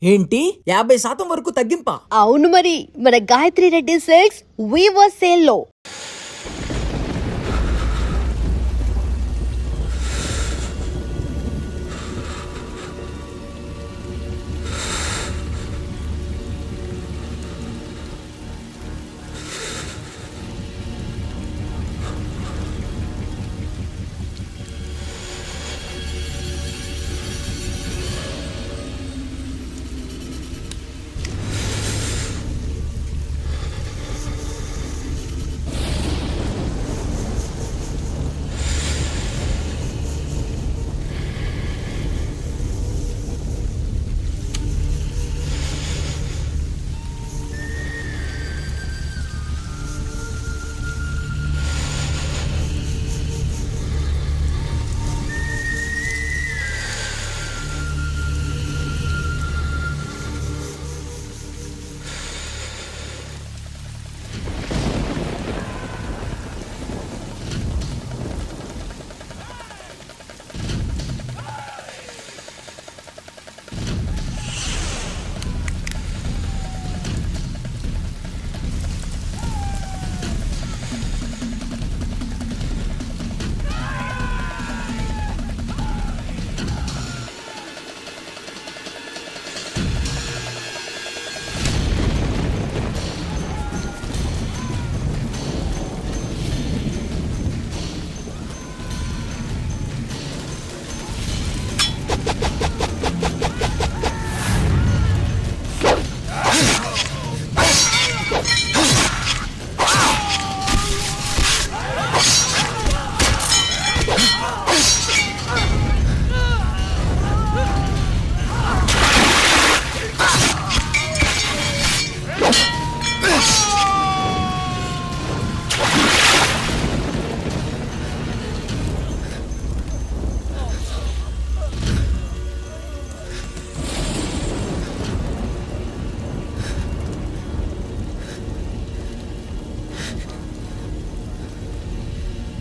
ఏంటి 50% వరకు తగ్గింపా? అవును మరి, మన Gayatri Reddy silks weaver sale లో.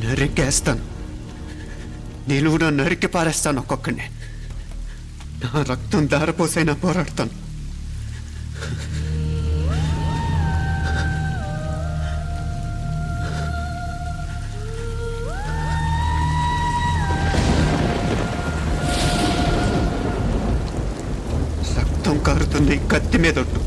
నరికేస్తాను, నిలువున నరికి పారేస్తాను ఒక్కొక్కడిని. నా రక్తం దారపోసైనా పోరాడతాను. రక్తం కారుతున్న ఈ కత్తి మీద ఒట్టు.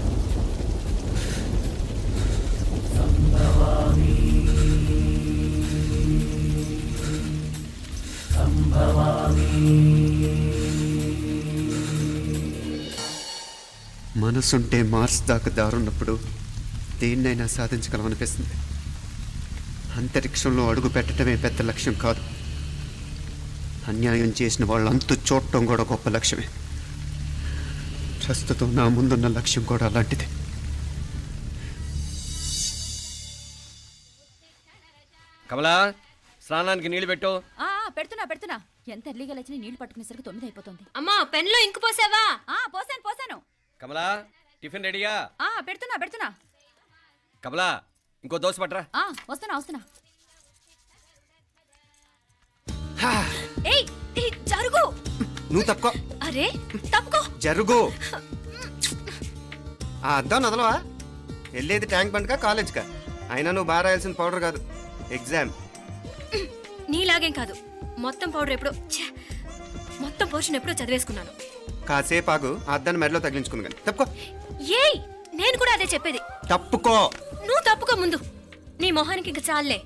మనసుంటే మార్స్ దాకా దారున్నప్పుడు దేన్నైనా సాధించగలమనిపిస్తుంది. అంతరిక్షంలో అడుగు పెట్టడమే పెద్ద లక్ష్యం కాదు, అన్యాయం చేసిన వాళ్ళంతు చూడటం కూడా గొప్ప లక్ష్యమే. ప్రస్తుతం నా ముందున్న లక్ష్యం కూడా అలాంటిదే. కమలా, స్నానానికి నీళ్లు పెట్టు. పెడుతున్నా. ఎంత ఎర్లీగా లేచిన నీళ్లు పట్టుకునేసరికి 9 అయిపోతుంది. అమ్మా, పెన్లో ఇంకు పోసావా? పోసాను. కమలా, టిఫిన్ రెడీయా? పెడుతున్నా. కమలా, ఇంకో దోశ పట్రా. వస్తున్నా. ఏయ్, జరుగు. నువ్వు తప్పుకో. అరే, తప్పుకో. జరుగు. ఆ అద్దం నదలవా? వెళ్ళేది ట్యాంక్ బండ్కా కాలేజ్కా? అయినా నువ్వు బాగా రాయాల్సిన పౌడర్ కాదు, ఎగ్జామ్. నీలాగేం కాదు, మొత్తం పౌడర్ ఎప్పుడో మొత్తం పోర్షన్ ఎప్పుడో చదివేసుకున్నాను. కాసేపు ఆగు, ఆ అద్దాన్ని మెడలో తగిలించుకుంది కానీ. తప్పుకో. ఏయ్, నేను కూడా అదే చెప్పేది. తప్పుకో. నువ్వు తప్పుకో ముందు. నీ మొహానికి ఇంక చాలే.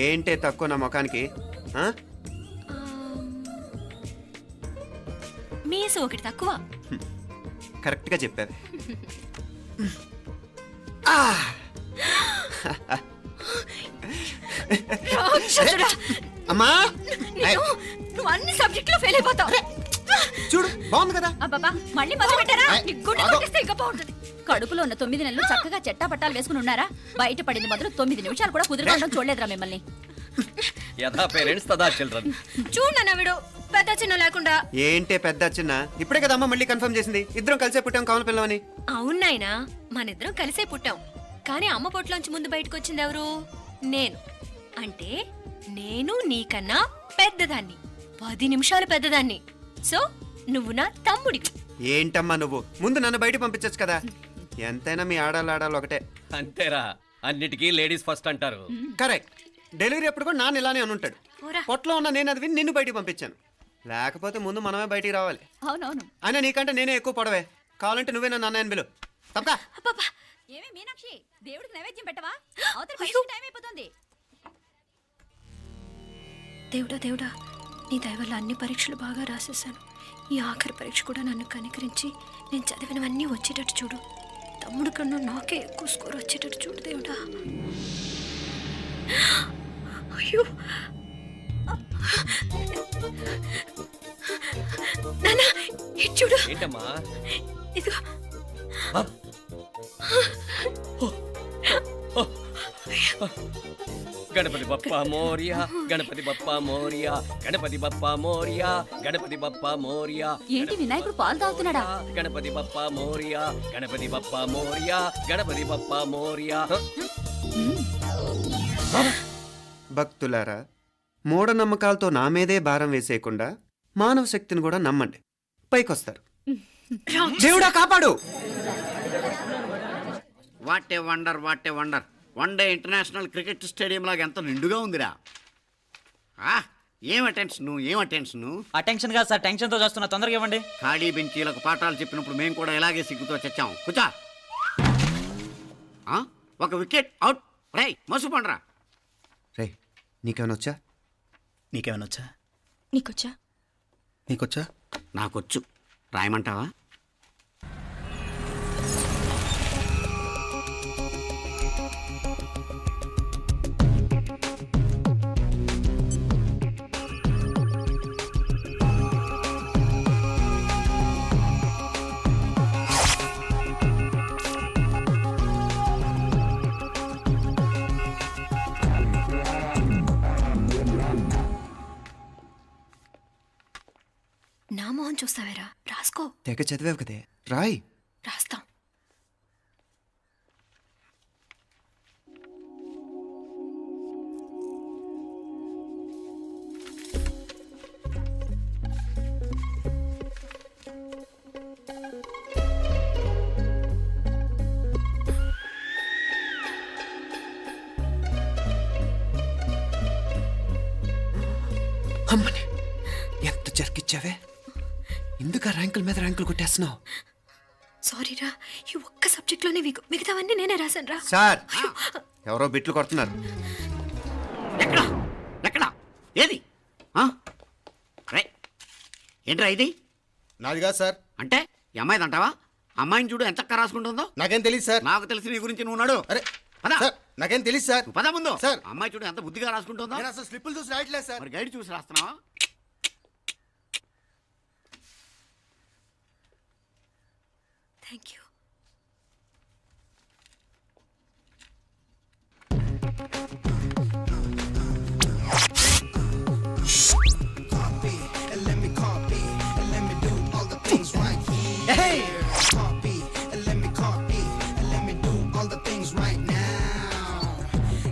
ఏంటే తక్కువ నా ముఖానికి? మీసు ఒకటి తక్కువ. కరెక్ట్గా చెప్పారు. అమ్మా, నువ్వు అన్ని సబ్జెక్టులో ఫెయిల్ అయిపోతావు. చూడు, బాగుంది కదా? అబ్బబ్బా, మళ్ళీ మొదలు పెట్టారా? నీ గుండె కొట్టేస్తే ఇంకా బాగుంటుంది. కడుపులో ఉన్న 9 నెలలు చక్కగా చెట్టా పట్టాలు వేసుకుని ఉన్నారా? బయట పడింది మొదలు 9 నిమిషాలు కూడా కుదురుకోవడం చూడలేదురా మిమ్మల్ని. యథా పేరెంట్స్ తదా చిల్డ్రన్. చూడు నవ్విడు, పెద్ద చిన్న లేకుండా. ఏంటే పెద్ద చిన్న? ఇప్పుడే కదా అమ్మ మళ్ళీ కన్ఫర్మ్ చేసింది, ఇద్దరం కలిసే పుట్టాం కమల పిల్లవని. అవునాయినా, మనిద్దరం కలిసే పుట్టాం. కానీ అమ్మ పొట్లోంచి ముందు బయటకు వచ్చింది ఎవరు? నేను. అంటే నేను నీకన్నా పెద్దదాన్ని, 10 నిమిషాలు పెద్దదాన్ని. సో నువ్వు నా తమ్ముడి. ఏంటమ్మా నువ్వు ముందు నన్ను బయట పంపించచ్చు కదా. ఎంతైనా మీ ఆడాలి ఒకటే. అంతేరా, అన్నిటికీ లేడీస్ ఫస్ట్ అంటారు. కరెక్ట్. డెలివరీ అప్పుడు కూడా నాన్న ఇలానే అని ఉంటాడు. పోరా. పొట్టలో ఉన్న నేను అది విని నిన్ను బయటికి పంపించాను. లేకపోతే ముందు మనమే బయటికి రావాలి. అవునవును. అయినా నీకంటే నేనే ఎక్కువ పొడవే. కావాలంటే నువ్వే నన్ను అన్నయ్యను పిలు. తప్పకా. అబ్బబ్బా. ఏమి మీనాక్షి, దేవుడికి నైవేద్యం పెట్టవా? అవతల పరీక్ష టైం అయిపోతుంది. దేవుడా దేవుడా, నీ దయ వల్ల అన్ని పరీక్షలు బాగా రాసేసాను. ఈ ఆఖరి పరీక్ష కూడా నన్ను కనికరించి నేను చదివినవన్నీ వచ్చేటట్టు చూడు. తమ్ముడు కన్నా నాకే ఎక్కువ స్కోర్ వచ్చేటట్టు చూడు దేవుడా. అయ్యో నాన్న, ఇటు చూడు. ఏంటమ్మా? ఇదిగో. గణపతి బప్పా మోరియా, గణపతి బప్పా మోరియా, గణపతి బప్పా మోరియా, గణపతి బప్పా మోరియా. ఏంటి వినాయకుడు పాలు తాగుతున్నాడా? గణపతి బప్పా మోరియా, గణపతి బప్పా మోరియా, గణపతి బప్పా మోరియా. భక్తులారా, మూఢనమ్మకాలతో నా మీదే భారం వేసేయకుండా మానవ శక్తిని కూడా నమ్మండి, పైకొస్తారు. దేవుడా కాపాడు. What a wonder, what a wonder. One day international cricket stadium లాగా ఎంత నిండుగా ఉందిరా. ఏం అటెన్షన్. అటెన్షన్ కాదు సార్, టెన్షన్ తో చేస్తున్నా, తొందరగా ఇవ్వండి. ఖాళీ బెంచీలకు పాఠాలు చెప్పినప్పుడు మేము కూడా ఇలాగే సిగ్గుతో చచ్చాం. కూర్చో. ఒక వికెట్ అవుట్. రే మసు పండ్రా. రే నీకేమైనా వచ్చా? నీకేమైనా వచ్చా? నీకొచ్చా? నీకొచ్చా? నాకొచ్చు. రాయమంటావా? నా మొహం చూస్తావేరా, రాసుకో. తెగ చదివావు కదే, రాయ్. రాస్తాం. అమ్మని ఎంత జరికిచ్చావే. ఎందుకు ర్యాంకుల మీద ర్యాంకులు కొట్టేస్తున్నావు? సారీరా, ఈ ఒక్క సబ్జెక్ట్లోనే వీకు, మిగతావన్నీ నేనే రాశాను రా. సార్, ఎవరో బిట్లు కొడుతున్నారు. ఎక్కడా ఏది? రే ఏంట్రా ఇది? నాది కాదు సార్. అంటే ఈ అమ్మాయిది అంటావా? అమ్మాయిని చూడు ఎంత రాసుకుంటుందో. నాకేం తెలియదు సార్. నాకు తెలిసి నీ గురించి నువ్వు ఉన్నాడు. అరే పద. సార్, నాకేం తెలియదు సార్. పద ముందు. సార్. అమ్మాయి చూడు ఎంత బుద్ధిగా రాసుకుంటుందో. నేను అసలు స్లిప్పులు చూసి రాయట్లేదు సార్. మరి గైడ్ చూసి రాస్తున్నావా? Thank you.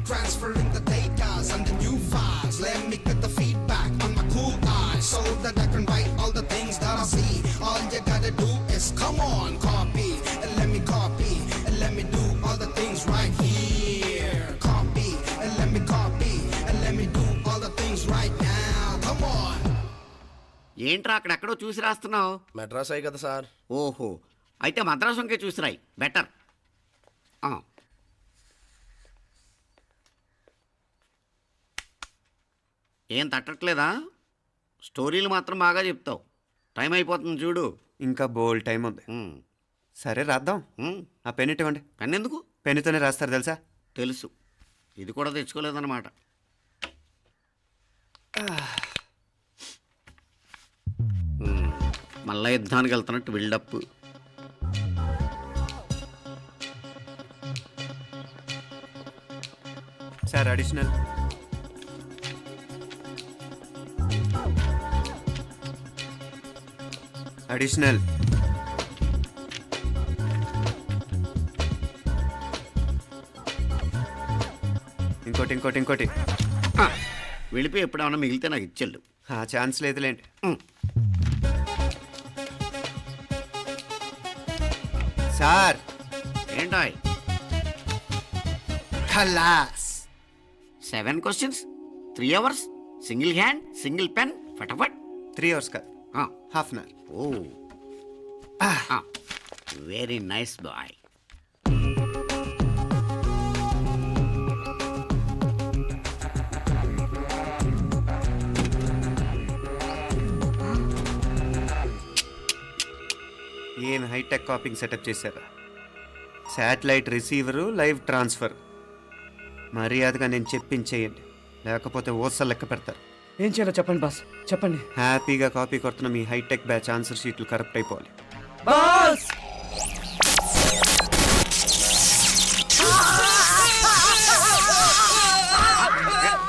Transferring the data and the new files. Let me get the feedback on my cool eyes so that I can write all the things that I see. All you gotta do is come on, copy, and let me copy, and let me do all the things right here. Copy, and let me copy, and let me do all the things right now. Come on. ఏంట్రా అక్కడెక్కడో చూసి రాస్తున్నావు? మెడ్రాస్ అయ్యి కదా sir. ఓహో, అయితే మద్రాసు వంకే చూసి రాయి, better. ఏం తట్టట్లేదా? స్టోరీలు మాత్రం బాగా చెప్తావు. టైం అయిపోతుంది చూడు. ఇంకా బోల్ టైం ఉంది. సరే రాద్దాం. ఆ పెన్ ఇవ్వండి. పెన్ ఎందుకు? పెన్నుతోనే రాస్తారు తెలుసా? తెలుసు. ఇది కూడా తెచ్చుకోలేదన్నమాట. మళ్ళా యుద్ధానికి వెళ్తున్నట్టు బిల్డప్. Sir additional. అడిషనల్. ఇంకోటి. వెళ్ళిపోయి ఎప్పుడేమన్నా మిగిలితే నాకు ఇచ్చెళ్ళు. ఛాన్స్ లేదులేండి. సార్ ఏంటాయ్ ఖలాస్ 7 questions 3 hours single hand single pen ఫటాఫట్ 3 అవర్స్ కాదు half an hour. Oh very nice boy. ఏం హైటెక్ కాపింగ్ సెటప్ చేశారా? Satellite receiver, live transfer. మర్యాదగా నేను చెప్పించేయండి, లేకపోతే ఓసలు లెక్క పెడతారు. ఏం చేయాలో చెప్పండి బాస్, చెప్పండి. హ్యాపీగా కాపీ కొడుతున్న మీ హైటెక్ బ్యాచ్ ఆన్సర్ షీట్లు కరెక్ట్ అయిపోవాలి. బాస్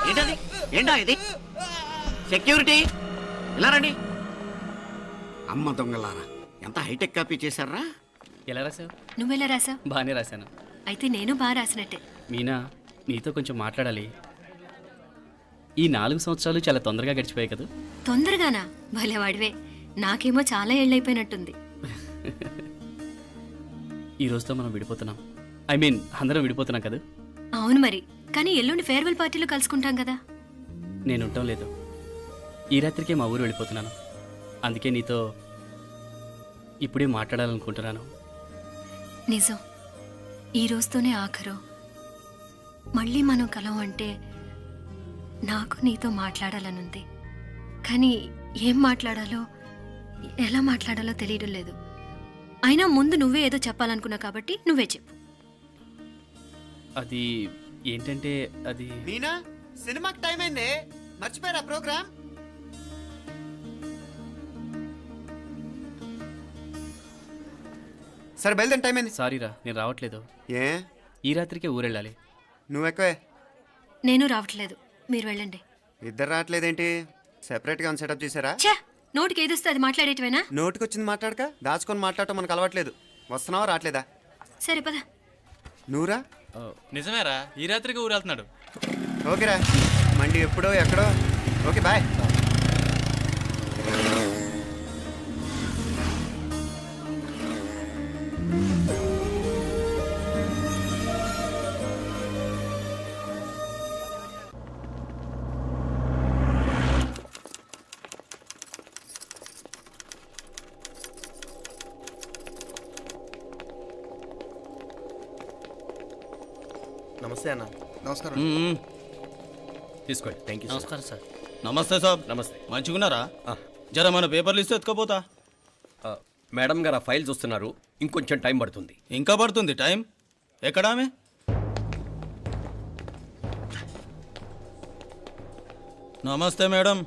ఏంటది ఏంటా ఇది? సెక్యూరిటీ ఇలా రండి. అమ్మ దొంగలారా, ఎంత హైటెక్ కాపీ చేశారా? ఎలా రాసావు? నువ్వెలా రాసావు? బాగానే రాశాను. అయితే నేను బాగా రాసినట్టే. మీనా, నీతో కొంచెం మాట్లాడాలి. ఈ 4 సంవత్సరాలు చాలా తొందరగా గడిచిపోయాయి కదా. తొందరగానా? భలేవాడివే. నాకేమో చాలా ఏళ్ళైపోయినట్టుంది. ఈ రోజుతో మనం విడిపోతున్నాం. ఐ మీన్ అందరం విడిపోతున్నాం కదా. అవును మరి, కానీ ఎల్లుండి ఫేర్వెల్ పార్టీలో కలుసుకుంటాం కదా. నేను ఉండటం లేదు. ఈ రాత్రికే మా ఊరు వెళ్ళిపోతున్నాను. అందుకే నీతో ఇప్పుడే మాట్లాడాలనుకుంటున్నాను. నిజం, ఈ రోజుతోనే ఆఖరు. మళ్ళీ మనం కలం అంటే నాకు నీతో మాట్లాడాలనుంది. కానీ ఏం మాట్లాడాలో ఎలా మాట్లాడాలో తెలియడం లేదు. అయినా ముందు నువ్వే ఏదో చెప్పాలనుకున్నా కాబట్టి నువ్వే చెప్పు. అది ఏంటంటే అది మీనా, సినిమాకి టైం అయింది, మర్చిపోయారా ప్రోగ్రామ్? సరే బయలుదేరి, టైం అయింది. సారీరా, నేను రావట్లేదు. ఏ ఈ రాత్రికే ఊరెళ్ళాలి. నువ్వు ఎక్కువే. నేను రావట్లేదు, మీరు వెళ్ళండి. ఇద్దరు రావట్లేదేంటి? సెపరేట్గా సెటప్ చేశారా? ఛే, నోటికి ఏదొస్తే అది మాట్లాడేటివేనా? నోటికి వచ్చింది మాట్లాడక దాచుకొని మాట్లాడటం మనకు అలవాట్లేదు. వస్తున్నావా రావట్లేదా? సరే పద. నువ్వురా. నిజమేరా, ఈ రాత్రికి ఊరు వెళ్తున్నాడు. ఓకేరా, మండి ఎప్పుడో ఎక్కడో. Okay bye. నమస్తే అన్న. నమస్కారం. తీసుకోండి. Thank you. నమస్కారం సార్. నమస్తే సాబ్. నమస్తే. మంచిగున్నారా? జర మన పేపర్లు ఇస్తే ఎత్తుకోపోతా. మేడం గారు ఆ ఫైల్ చూస్తున్నారు, ఇంకొంచెం టైం పడుతుంది. ఇంకా పడుతుంది టైం? ఎక్కడా ఆమె? నమస్తే మేడం,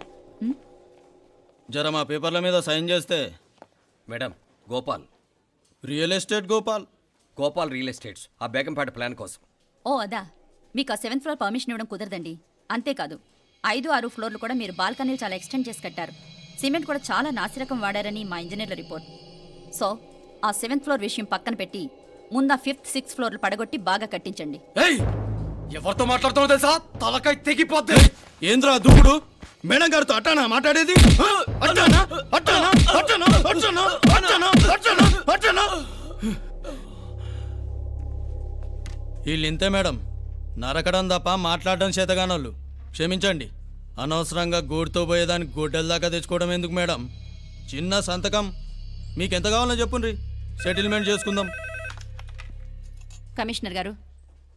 జర మా పేపర్ల మీద సైన్ చేస్తే. Madam, Gopal, real estate Gopal. Gopal real estates, ఆ బేగంపేట ప్లాన్ కోసం. ఓ అదా, మీకు ఆ 7th ఫ్లోర్ పర్మిషన్ ఇవ్వడం కుదరదండి. అంతేకాదు 5, 6 ఫ్లోర్లు కూడా మీరు బాల్కనీలు చాలా ఎక్స్టెండ్ చేసి కట్టారు. సిమెంట్ కూడా చాలా నాసిరకం వాడారని మా ఇంజనీర్ల రిపోర్ట్. సో ఆ 7th ఫ్లోర్ విషయం పక్కన పెట్టి ముందు ఆ 5th, 6th ఫ్లోర్లు పడగొట్టి బాగా కట్టించండి. ఎవరితో మాట్లాడుతావు తెలుసా? తలకాయ తెగిపోద్ది. ఏంద్రా దూకుడు? మేడం గారితో అట్టానా మాట్లాడేది? అట్టానా అట్టానా అట్టానా అట్టానా అట్టానా అట్టానా అట్టానా? వీళ్ళింతే మేడం, నరకడం తప్ప మాట్లాడడం చేతగానోళ్ళు. క్షమించండి, అనవసరంగా గూడుతో పోయేదానికి గొడ్డల దాకా తెచ్చుకోవడం ఎందుకు మేడం? చిన్న సంతకం మీకెంత కావాలో చెప్పుండ్రి, సెటిల్మెంట్ చేసుకుందాం. కమిషనర్ గారు,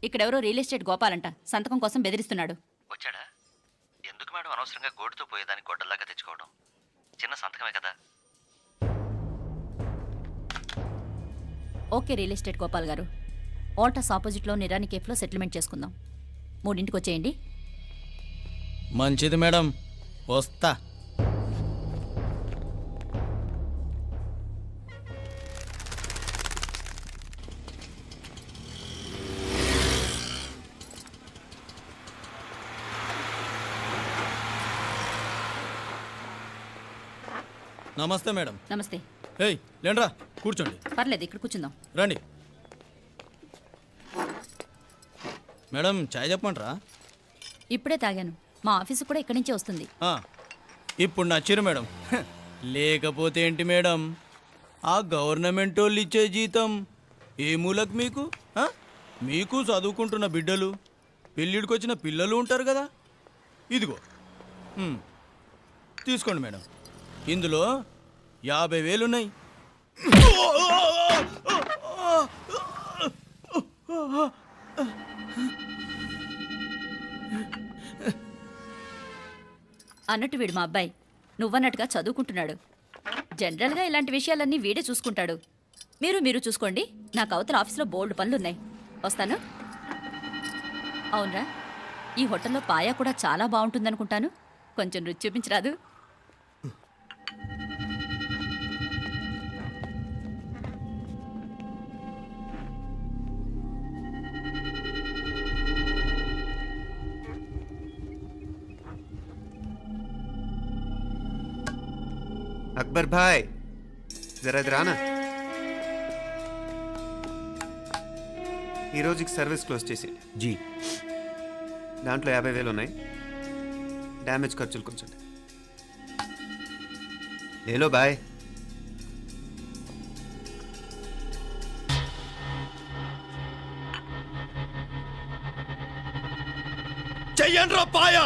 ఇక్కడెవరో రియల్ ఎస్టేట్ గోపాలంట సంతకం కోసం బెదిరిస్తున్నాడు. వచ్చాడా? ఎందుకు మేడం అనవసరంగా గోటుతో పోయేదానికి గొడ్డల్లాగా తెచ్చుకోవడం? చిన్న సంతకమే కదా. ఓకే రియల్ ఎస్టేట్ గోపాల్ గారు, ఆల్టాస్ ఆపోజిట్లో నిరాని కేఫ్లో సెటిల్మెంట్ చేసుకుందాం. 3ంటికి వచ్చేయండి. మంచిది మేడం, వస్తా. నమస్తే మేడం. నమస్తే. ఏయ్ లేండ్రా, కూర్చోండి. పర్లేదు, ఇక్కడ కూర్చుందాం. రండి మేడం, చాయ్ చెప్పమంటారా? ఇప్పుడే తాగాను. మా ఆఫీసు కూడా ఇక్కడి నుంచే వస్తుంది. ఇప్పుడు నచ్చిరు మేడం. లేకపోతే ఏంటి మేడం, ఆ గవర్నమెంట్ వాళ్ళు ఇచ్చే జీతం ఏ మూలకు మీకు ఆ? మీకు చదువుకుంటున్న బిడ్డలు పెళ్ళిడికి వచ్చిన పిల్లలు ఉంటారు కదా ఇదిగో తీసుకోండి మేడం ఇందులో 50,000 ఉన్నాయి. అన్నట్టు వీడు మా అబ్బాయి నువ్వన్నట్టుగా చదువుకుంటున్నాడు. జనరల్గా ఇలాంటి విషయాలన్నీ వీడే చూసుకుంటాడు. మీరు చూసుకోండి. నాకు అవతల ఆఫీస్లో బోల్డ్ పనులున్నాయి. వస్తాను. అవునరా, ఈ హోటల్లో పాయా కూడా చాలా బాగుంటుందనుకుంటాను. కొంచెం రుచి చూపించరాదు? అక్బర్ భాయ్ జరా ఇది రానా. ఈ రోజుకి సర్వీస్ క్లోజ్ చేసి జీ దాంట్లో 50,000 ఉన్నాయి. డ్యామేజ్ ఖర్చులు కొంచెం లేలో బాయ్. చెయ్యండి రా పాయా.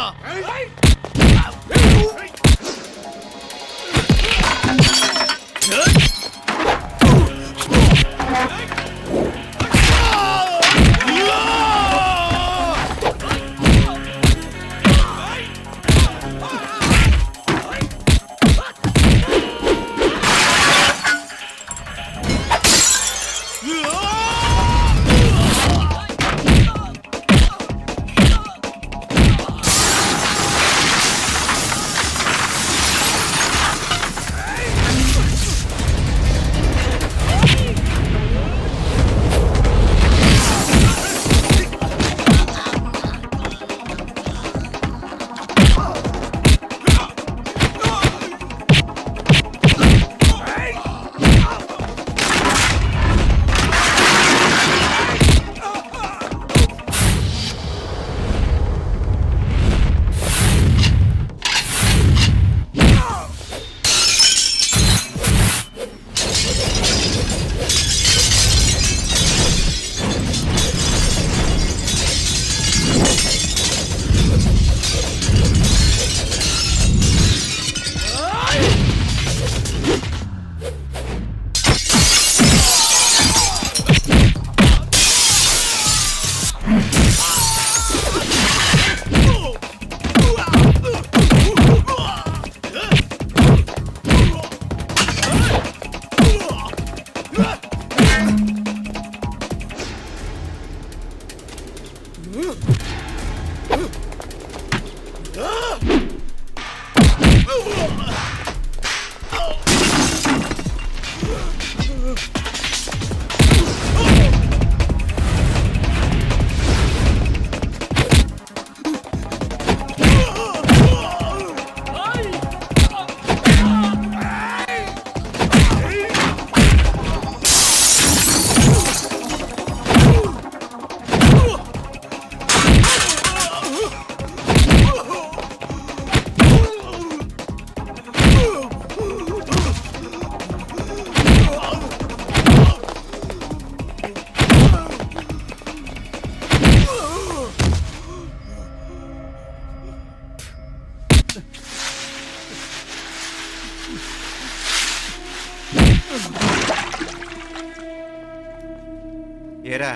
ఏరా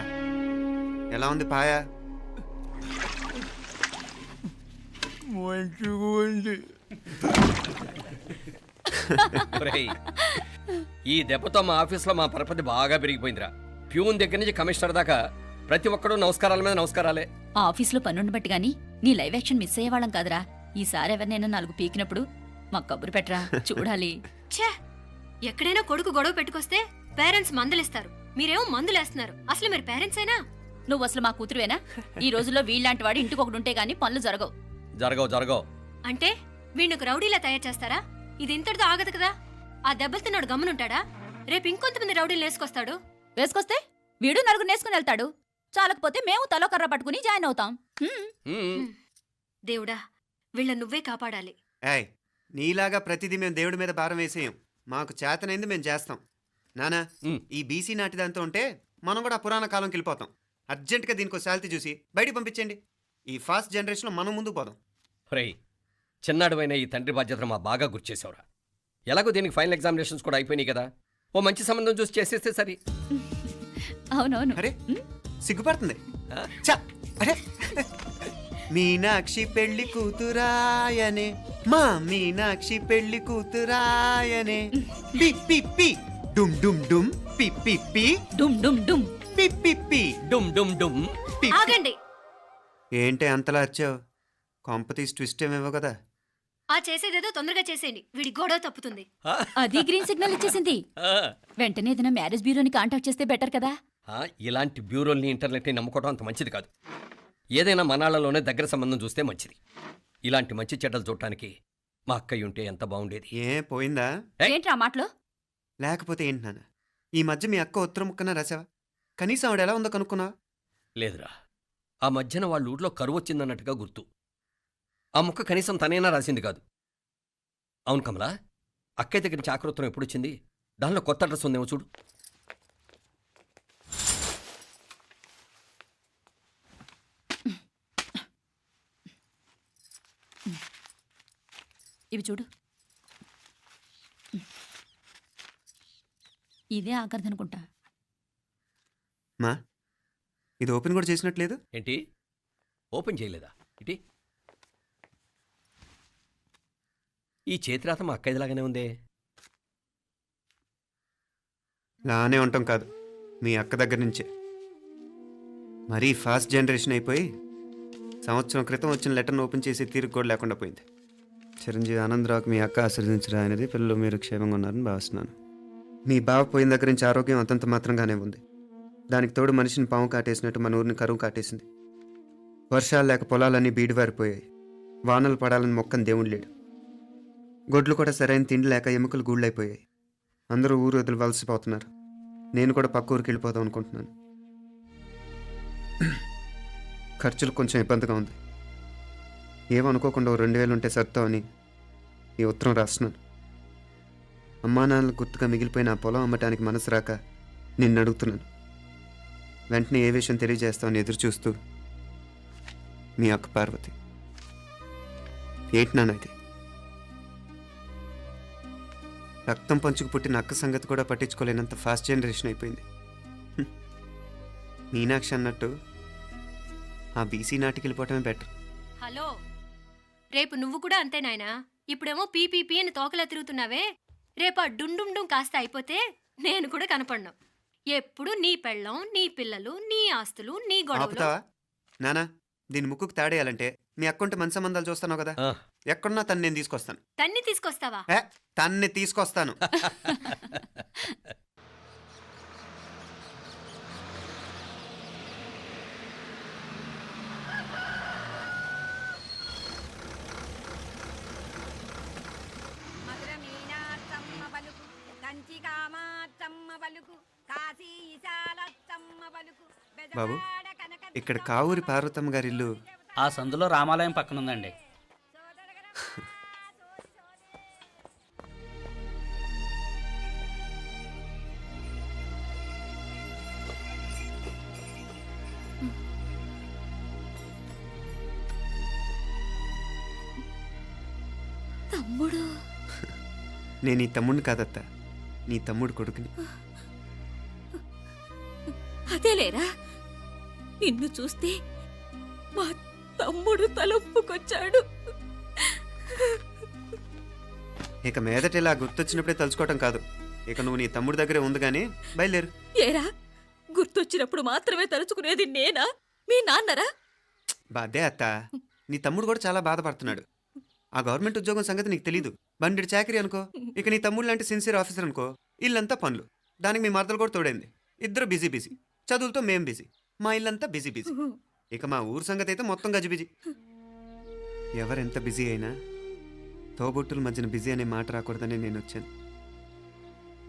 ఎలా ఉంది పాయా? మంచిగా ఉంది. ఒరేయ్, ఈ దెబ్బతో మా ఆఫీస్లో మా పరపతి బాగా పెరిగిపోయిందిరా. ప్యూన్ దగ్గర నుంచి కమిషనర్ దాకా ప్రతి ఒక్కడు నమస్కారాల మీద నమస్కారాలే. ఆ ఆఫీస్లో పనుండి బట్టి గాని నీ లైవ్ యాక్షన్ మిస్ అయ్యేవాళ్ళం కాదురా. ఈసారి ఎవరినైనా 4 పీకినప్పుడు మాకు కబురు పెట్టరా, చూడాలి. ఛే, ఎక్కడైనా కొడుకు గొడవ పెట్టుకొస్తే పేరెంట్స్ మందులేస్తారు, మీరేమో మందులేస్తున్నారు. అసలు మీరు పేరెంట్స్ అయినా? నువ్వు అసలు మా కూతురువేనా? ఈ రోజుల్లో వీళ్ళలాంటి వాడు ఇంటికి ఒకటి ఉంటే గానీ పనులు జరగవు. జరగవు అంటే వీణ్ణకు రౌడీలా తయారు చేస్తారా? ఇది ఇంతటితో ఆగదు కదా. ఆ దెబ్బలు తిన్నాడు గమ్మునుంటాడా? రేపు ఇంకొంతమంది రౌడీలు వేసుకొస్తాడు. వేసుకొస్తే వీడు 4 నేసుకుని వెళ్తాడు. చాలకపోతే మేము తలో కర్ర పట్టుకుని జాయిన్ అవుతాం. దేవుడా, వీళ్ళ నువ్వే కాపాడాలి. ఏయ్, నీలాగా ప్రతిదీ మేము దేవుడి మీద భారం వేసేయం. మాకు చేతనైంది మేము చేస్తాం. నానా, ఈ బీసీ నాటిదంతా ఉంటే మనం కూడా ఆ పురాణ కాలంకి వెళ్ళిపోతాం. అర్జెంటుగా దీనికి శాలిటీ చూసి బయటికి పంపించండి. ఈ ఫాస్ట్ జనరేషన్లో మనం ముందుకు పోదాం. రేయ్, చిన్నాడువైన ఈ తండ్రి బాధ్యతను మా బాగా గుర్చేసావురా. ఎలాగో దీనికి ఫైనల్ ఎగ్జామినేషన్స్ కూడా అయిపోయినాయి కదా, ఓ మంచి సంబంధం చూసి చేసేస్తే సరి. అవునవును. అరే సిగ్గుపడుతుంది. ఛ! అరే మీనాక్షి పెళ్లి కూతురాయనే, మా మీనాక్షి పెళ్లి కూతురాయనే, పి పి పి డుమ్ డుమ్ డుమ్, పి పి పి డుమ్ డుమ్ డుమ్. పి పి పి డుమ్ డుమ్ డుమ్. పి. ఆగండి. ఏంటి అంతలా వచ్చావు? కాంపతీస్ ట్విస్ట్ ఏమేవో కదా. ఆ చేసేదేదో తొందరగా చేసేయండి, వీడి గొడవ తప్పుతుంది. అది గ్రీన్ సిగ్నల్ ఇచ్చేసింది. వెంటనే ఏదైనా మ్యారేజ్ బ్యూరోని కాంటాక్ట్ చేస్తే బెటర్ కదా. ఇలాంటి బ్యూరోల్ని ఇంటర్నెట్ని నమ్ముకోవడం అంత మంచిది కాదు. ఏదైనా మనాళ్ళలోనే దగ్గర సంబంధం చూస్తే మంచిది. ఇలాంటి మంచి చెడ్డలు చూడటానికి మా అక్కయ్య ఉంటే ఎంత బాగుండేది. ఏ పోయిందా? ఏంట్రా మాటలు? లేకపోతే ఏంటి నాన్న, ఈ మధ్య మీ అక్క ఉత్తరం ముక్కన రాసావా? కనీసం ఆవిడ ఎలా ఉందో కనుక్కున్నా? లేదురా, ఆ మధ్యన వాళ్ళ ఊర్లో కరువు వచ్చిందన్నట్టుగా గుర్తు. ఆ ముక్క కనీసం తనైనా రాసింది కాదు. అవును కమలా, అక్కయ్య దగ్గర నుంచి ఆకృతం ఎప్పుడు వచ్చింది? దానిలో కొత్త అడ్రస్ ఉందేమో చూడు. ఇవి చూడు. ఇదే ఆఖరిదనుకుంటా. మా ఇది ఓపెన్ కూడా చేసినట్లేదు. ఏంటి ఓపెన్ చేయలేదా? ఇటీ ఈ చేతిరాత మా అక్కయ్యలాగానే ఉందే. లానే ఉంటాం కాదు, మీ అక్క దగ్గర నుంచే. మరీ ఫాస్ట్ జనరేషన్ అయిపోయి సంవత్సరం క్రితం వచ్చిన లెటర్ను ఓపెన్ చేసి తీరుకు కూడా లేకుండా పోయింది. చిరంజీవి ఆనందరావుకి మీ అక్క ఆశీర్వదించరా అనేది, పిల్లలు మీరు క్షేమంగా ఉన్నారని భావిస్తున్నాను. మీ బావ పోయిన దగ్గర నుంచి ఆరోగ్యం అంతంత మాత్రంగానే ఉంది. దానికి తోడు మనిషిని పాము కాటేసినట్టు మన ఊరిని కరువు కాటేసింది. వర్షాలు లేక పొలాలన్నీ బీడివారిపోయాయి. వానలు పడాలని మొక్కని దేవుడు లేడు. గొడ్లు కూడా సరైన తిండి లేక ఎముకలు గూళ్ళైపోయాయి. అందరూ ఊరు వదిలి వలసిపోతున్నారు. నేను కూడా పక్క ఊరికి వెళ్ళిపోదాం అనుకుంటున్నాను. ఖర్చులు కొంచెం ఇబ్బందిగా ఉంది. ఏమనుకోకుండా 2000 ఉంటే సర్తావని ఈ ఉత్తరం రాస్తున్నాను. అమ్మా నాన్నలకు గుర్తుగా మిగిలిపోయిన ఆ పొలం అమ్మటానికి మనసు రాక నిన్ను అడుగుతున్నాను. వెంటనే ఏ విషయం తెలియజేస్తామని ఎదురు చూస్తూ మీ అక్క పార్వతి. ఏంటి నాన్న ఇది? రక్తం పంచుకు పుట్టిన అక్క సంగతి కూడా పట్టించుకోలేనంత ఫాస్ట్ జనరేషన్ అయిపోయింది. మీనాక్షి అన్నట్టు ఆ బీసీ నాటికి వెళ్ళిపోవటమే బెటర్. హలో, రేపు నువ్వు కూడా అంతే నాయనా. ఇప్పుడేమో పీపీపీ అని తోకలా తిరుగుతున్నావే, రేపు ఆ డుండుండుం కాస్త అయిపోతే నేను కూడా కనపడను. ఎప్పుడు నీ పెళ్ళం, నీ పిల్లలు, నీ ఆస్తులు, నీ గొడవలు. ఆపుతావా నానా? దీని ముక్కుకు తాడేయాలంటే మీ అక్కంటే మంచి సంబంధాలు చూస్తున్నావు కదా. ఆ. ఎక్కడున్నా తను నేను తీసుకొస్తాను. తన్ని తీసుకొస్తావా? తన్ని తీసుకొస్తాను. బాబు, ఇక్కడ కావూరి పార్వతమ్మ గారి ఇల్లు ఆ సందులో రామాలయం పక్కనుందండి. తమ్ముడు? నేను నీ తమ్ముడిని కాదత్త, నీ తమ్ముడు కొడుకుని. అదేలేరా, నిన్ను చూస్తే మా తమ్ముడు తలొప్పుకొచ్చాడు. ఇక మీదట ఇలా గుర్తొచ్చినప్పుడే తలుచుకోవటం కాదు. ఇక నువ్వు నీ తమ్ముడి దగ్గరే ఉంది కానీ బయలుదేరు. ఏరా, గుర్తొచ్చినప్పుడు మాత్రమే తలుచుకునేది నేనా, మీ నాన్నరా? బాధే అత్త, నీ తమ్ముడు కూడా చాలా బాధపడుతున్నాడు. ఆ గవర్నమెంట్ ఉద్యోగం సంగతి నీకు తెలీదు. బండి చాకరీ అనుకో. ఇక నీ తమ్ముడు లాంటి సిన్సియర్ ఆఫీసర్ అనుకో. ఇల్లంతా పనులు. దానికి మీ మరదలు కూడా తోడైంది. ఇద్దరు బిజీ బిజీ. చదువులతో మేం బిజీ. మా ఇల్లంతా బిజీ బిజీ. ఇక మా ఊరు సంగతి అయితే మొత్తం గజిబిజీ. ఎవరెంత బిజీ అయినా తోబుట్టుల మధ్యన బిజీ అనే మాట రాకూడదని నేను వచ్చాను.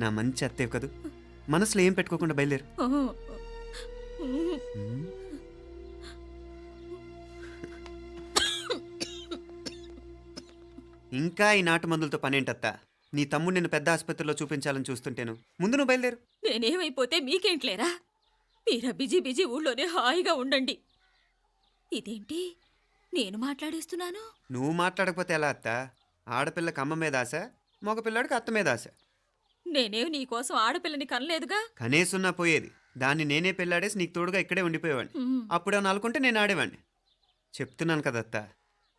నా మంచి అత్తే కదూ, మనసులో ఏం పెట్టుకోకుండా బయలుదేరు. ఇంకా ఈ నాటు మందులతో పనేంటత్తా? నీ తమ్ముడు నిన్ను పెద్ద ఆసుపత్రిలో చూపించాలని చూస్తుంటేను. ముందు నువ్వు బయలుదేరు. నేనేమైపోతే మీకేంట్లేరా? మీరా బిజీ బిజీ ఊళ్ళోనే హాయిగా ఉండండి. ఇదేంటి నేను మాట్లాడేస్తున్నాను? నువ్వు మాట్లాడకపోతే ఎలా అత్త? ఆడపిల్లకి అమ్మ మీద ఆశ, మగపిల్లాడికి అత్త మీద ఆశ. నేనేం నీకోసం ఆడపిల్లని కనలేదుగా. కనేసున్నా పోయేది. దాన్ని నేనే పెళ్ళాడేసి నీకు తోడుగా ఇక్కడే ఉండిపోయేవాడిని. అప్పుడు ఏమన్నా అనుకుంటే నేను ఆడేవాడిని. చెప్తున్నాను కదా అత్త,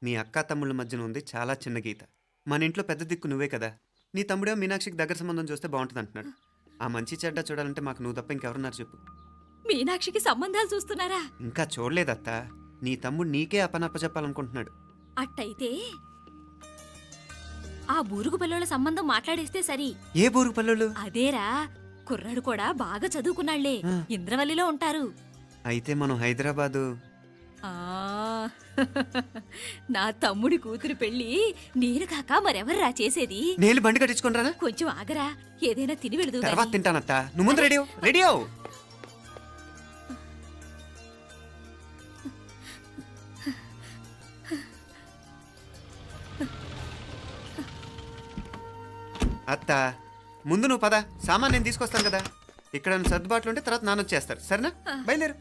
మీ అక్క తమ్ముళ్ళ మధ్యన ఉంది చాలా చిన్న గీత. మన ఇంట్లో పెద్ద దిక్కు నువ్వే కదా. నీ తమ్ముడే మీనాక్షికి దగ్గర సంబంధం చూస్తే బాగుంటుంది అంటున్నాడు. ఆ మంచి చెడ్డ చూడాలంటే మాకు నువ్వు తప్ప ఇంకెవరున్నారు చెప్పు? మీనాక్షికి సంబంధాలు చూస్తున్నారా? ఇంకా చూడలేదత్త. నీ తమ్ముడు నీకే అపనప్ప చెప్పాలనుకుంటున్నాడు. అట్టయితే ఆ బూరుగు పిల్లల సంబంధం మాట్లాడేస్తే సరి. ఏ బూరు పల్లెలు? అదేరా, కుర్రాడు కూడా బాగా చదువుకున్నాళ్లే, ఇంద్రవల్లిలో ఉంటారు. అయితే మనం హైదరాబాదు. ఆ నా తమ్ముడి కూతురు పెళ్లి నేను కాక మరెవర్రా చేసేది? నేను బండి కట్టించుకుంటారా? కొంచెం ఆగరా, ఏదైనా తిని వెళదు. తర్వాత తింటానత్త. నువ్వు ముందు రెడీ రెడీ అవు. అత్త ముందు నువ్వు పద. సామాన్ నేను తీసుకొస్తాను కదా. ఇక్కడ సర్దుబాట్లు ఉంటే తర్వాత నాన్న వచ్చేస్తారు. సరేనా? బయలుదేరు.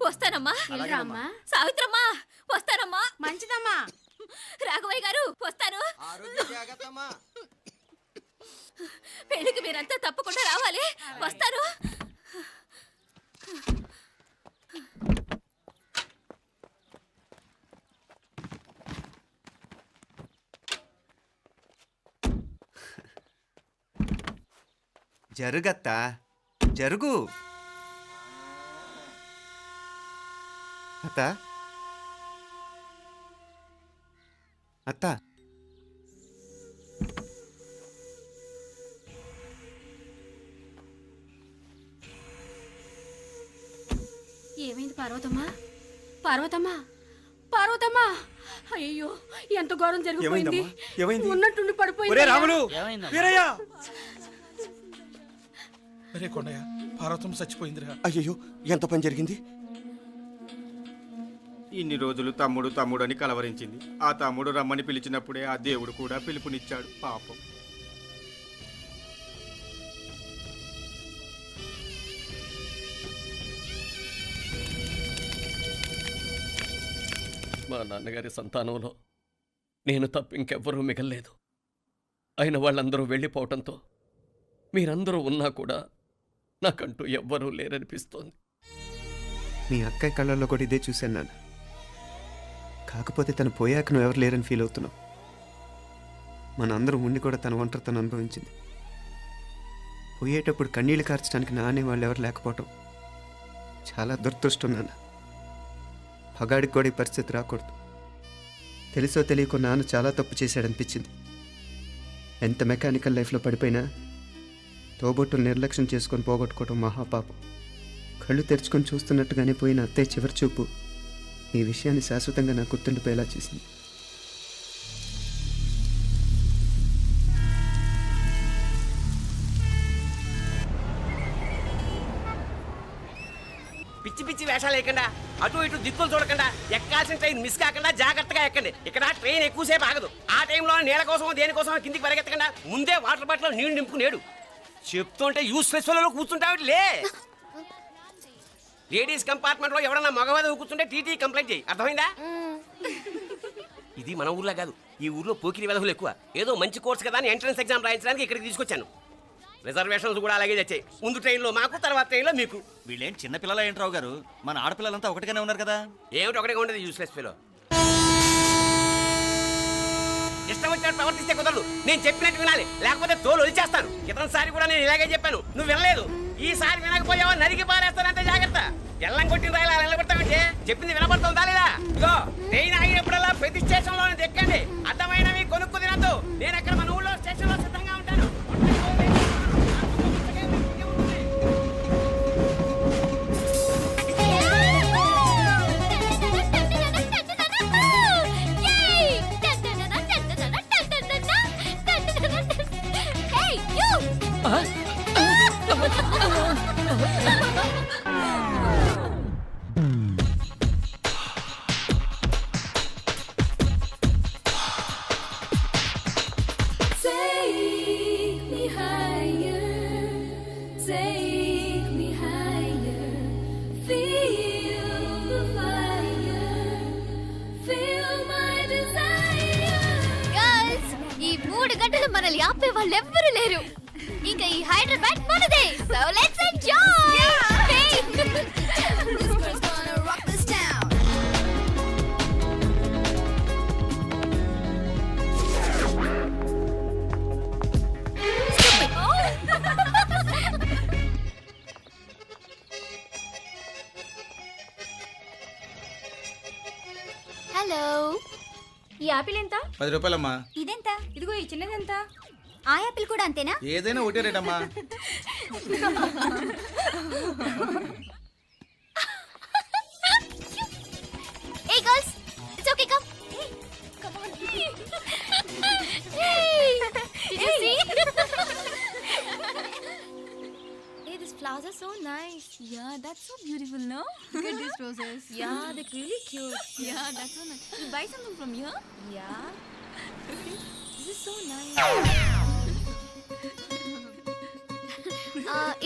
వస్తానమ్మా. సావిత్రమ్మా వస్తానమ్మా. మంచిదమ్మా. రాఘవయ్య గారు వస్తాను. పెళ్లికి మీరంతా తప్పకుండా రావాలి. వస్తాను. జరుగత్తా, జరుగు. అత్త అత్త ఏమైంది పార్వతమ్మా? పార్వతమ్మా, పార్వతమ్మా! అయ్యో, ఎంత ఘోరం జరిగిపోయింది. ఉన్నట్టుండి పడిపోయింది. అరే కొండయ్య, పార్వతం చచ్చిపోయిందిరా. అయ్యో, ఎంత పని జరిగింది? ఇన్ని రోజులు తమ్ముడు తమ్ముడు అని కలవరించింది. ఆ తమ్ముడు రమ్మని పిలిచినప్పుడే ఆ దేవుడు కూడా పిలుపునిచ్చాడు. పాపం. మా నాన్నగారి సంతానంలో నేను తప్ప ఇంకెవ్వరూ మిగల్లేదు. అయిన వాళ్ళందరూ వెళ్ళిపోవటంతో మీరందరూ ఉన్నా కూడా నాకంటూ ఎవ్వరూ లేరనిపిస్తోంది. మీ అక్కయ్య కళ్ళల్లో కూడా ఇదే చూశాను నాన్న. కాకపోతే తను పోయాక నువ్వు ఎవరు లేరని ఫీల్ అవుతున్నావు. మనందరం ఉండి కూడా తన ఒంటరితను అనుభవించింది. పోయేటప్పుడు కన్నీళ్లు కార్చడానికి నానే వాళ్ళు ఎవరు లేకపోవటం చాలా దురదృష్టం నాన్న. పగాడికి కూడా ఈ పరిస్థితి రాకూడదు. తెలుసో తెలియకో నాన్న చాలా తప్పు చేశాడనిపించింది. ఎంత మెకానికల్ లైఫ్లో పడిపోయినా తోబొట్టులు నిర్లక్ష్యం చేసుకొని పోగొట్టుకోవడం మహాపాపం. కళ్ళు తెరుచుకొని చూస్తున్నట్టుగానే పోయిన అత్తయ్య చివరి చూపు ఈ విషయాన్ని శాశ్వతంగా నాకు గుర్తుండిపోయేలా చేసింది. పిచ్చి పిచ్చి వేషాలు లేకుండా, అటు ఇటు దిక్కులు చూడకుండా, ఎక్కాల్సిన ట్రైన్ మిస్ కాకుండా జాగ్రత్తగా ఎక్కండి. ఇక్కడ ట్రైన్ ఎక్కువసేపు ఆగదు. ఆ టైంలో నీళ్ళ కోసం దేనికోసం కిందికి పరిగెత్తకుండా ముందే వాటర్ బాటిల్ నీళ్లు నింపుకునేడు. చెప్తుంటే యూస్లెస్ లో కూర్చుంటావు. లే, లేడీస్ కంపార్ట్మెంట్ లో ఎవడన్నా మగవాది కూర్చుంటే టీటీ కంప్లైంట్ చేయి. అర్థమైందా? ఇది మన ఊర్లో కాదు. ఈ ఊర్లో పోకిరి వెధవులు ఎక్కువ. ఏదో మంచి కోర్స్ కదా అని ఎంట్రన్స్ ఎగ్జామ్ రాయించడానికి ఇక్కడికి తీసుకొచ్చాను. రిజర్వేషన్స్ కూడా అలాగే తెచ్చాయి. ముందు ట్రైన్లో మాకు, తర్వాత ట్రైన్లో మీకు. వీళ్ళేం చిన్న పిల్లలు ఏంటి రావు గారు? మన ఆడపిల్లలంతా ఒకటిగానే ఉన్నారు కదా. ఏమిటి ఒకటిగా ఉండేది యూస్లెస్ ఫెలో. ఇష్టం వచ్చినట్టు ప్రవర్తిస్తే కుదరదు. నేను చెప్పినట్టు వినాలి, లేకపోతే తోలు వదిలేస్తాను. క్రితంసారి కూడా నేను ఇలాగే చెప్పాను, నువ్వు వినలేదు. ఈసారి వినకపోయావా నరికి పారేస్తానంటే జాగ్రత్త. ఎల్లం కొట్టిన రాయలా నిలబడతామంటే చెప్పింది వినపడుతుందా లేదా? ఇగో ట్రైన్ ఆగినప్పుడల్లా ప్రతి స్టేషన్లో ఎక్కండి. అర్థమైనవి కొనుక్కు తినద్దు. నేను అక్కడ మన ఊళ్ళో స్టేషన్లో సిద్ధంగా ఉంటాను. గర్ల్స్, ఈ 3 గంటలు మనల్ని ఆపే వాళ్ళు ఎవ్వరూ లేరు. ఇంకా ఈ హైదరాబాద్ మనదే. So let's enjoy. హలో, ఈ యాపిల్ ఎంత? 10 రూపాయలమ్మా. ఇదెంత? ఇదిగో ఈ చిన్నదెంత? ఆ యాపిల్ కూడా అంతేనా? ఏదైనా ఒకటే రేట్ అమ్మా. Hey girls, it's okay, come. Come on. Hey, did you see? Hey, these flowers are so nice. Yeah, that's so beautiful, no? Look at these roses. Yeah, they're really cute. Yeah, that's so nice. You buy something from here? Yeah. This is so nice.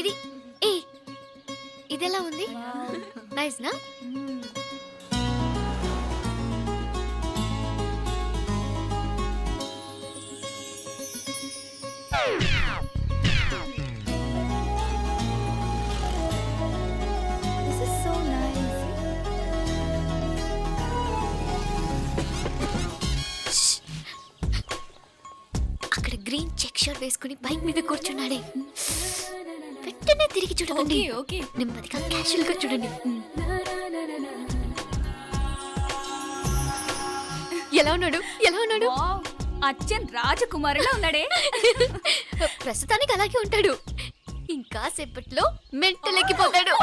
ఇది ఏ ఇదెలా ఉంది? Nice నా? This is so nice. అక్కడ green check shirt వేసుకుని bike మీద కూర్చున్నాడే. వెంటనే తిరిగి చూడండి. ఓకే. నెమ్మదిగా క్యాషువల్ గా చూడండి. ఎలా ఉన్నాడు? ఎలా ఉన్నాడు? అచ్చన్ రాజకుమారిలా ఉన్నాడే. ప్రస్తుతానికి అలాగే ఉంటాడు. ఇంకా సేపట్లో మెంటల్ ఎక్కిపోతాడు.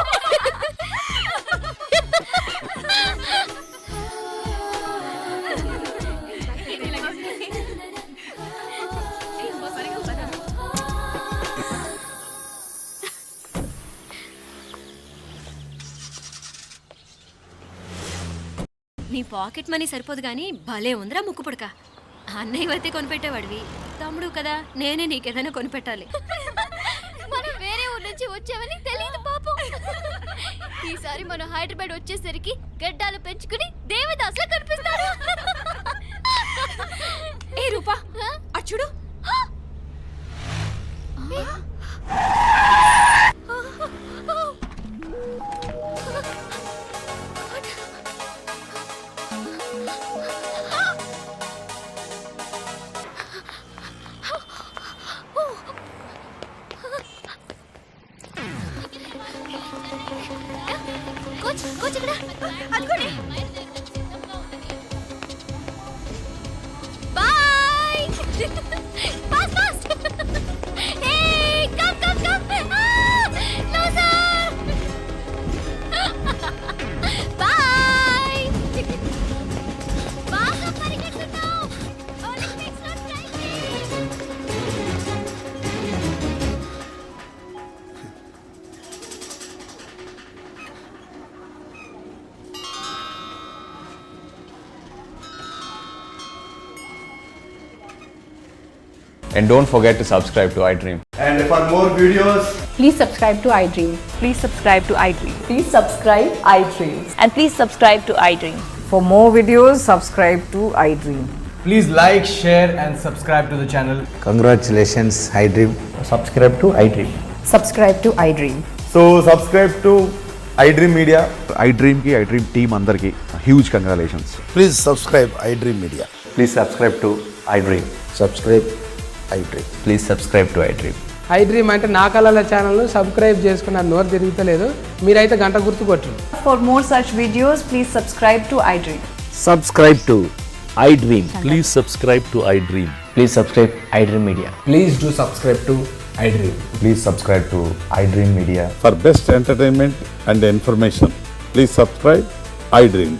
నీ పాకెట్ మనీ సరిపోదు కానీ భలే ఉందిరా ముక్కు పుడక. అన్నయ్య అయితే కొనిపెట్టేవాడివి, తమ్ముడు కదా నేనే నీకేదైనా కొనిపెట్టాలి. మనం వేరే ఊరు నుంచి వచ్చామని తెలియదు పాపం. ఈసారి మనం హైదరాబాద్ వచ్చేసరికి గడ్డాలు పెంచుకుని దేవదాసులా కనిపిస్తాడు. ఏ రూపా అటు చూడు. కోచ్ కోచ్ ఇక్కడ అనుకోండి. Bye. Fast fast. Hey come come come. Loser. Bye. బాగా పరిగెత్తుతావు. ఒలింపిక్స్ లో ట్రై చేయి. And don't forget to subscribe to iDream. And for more videos, Please subscribe to iDream. Please subscribe to iDream. Please subscribe iDream. And please subscribe to iDream. For more videos, subscribe to iDream. please like, share and subscribe to the channel. Congratulations, iDream. Subscribe to iDream. Subscribe to iDream. So subscribe to iDream Media. iDream ki iDream team andarki huge congratulations. Please subscribe iDream Media. Please subscribe to iDream. Subscribe iDream. Please subscribe to iDream. iDream అంటే నా కళల ఛానల్ను subscribe చేసుకున్న నోరు తిరుగుతలేదు. మీరైతే గంట గుర్తు కొట్టండి. For more such videos, please subscribe to iDream. Subscribe to iDream. Please subscribe to iDream. Please subscribe iDream Media. Please do subscribe to iDream. Please subscribe to iDream Media. For best entertainment and information, please subscribe iDream.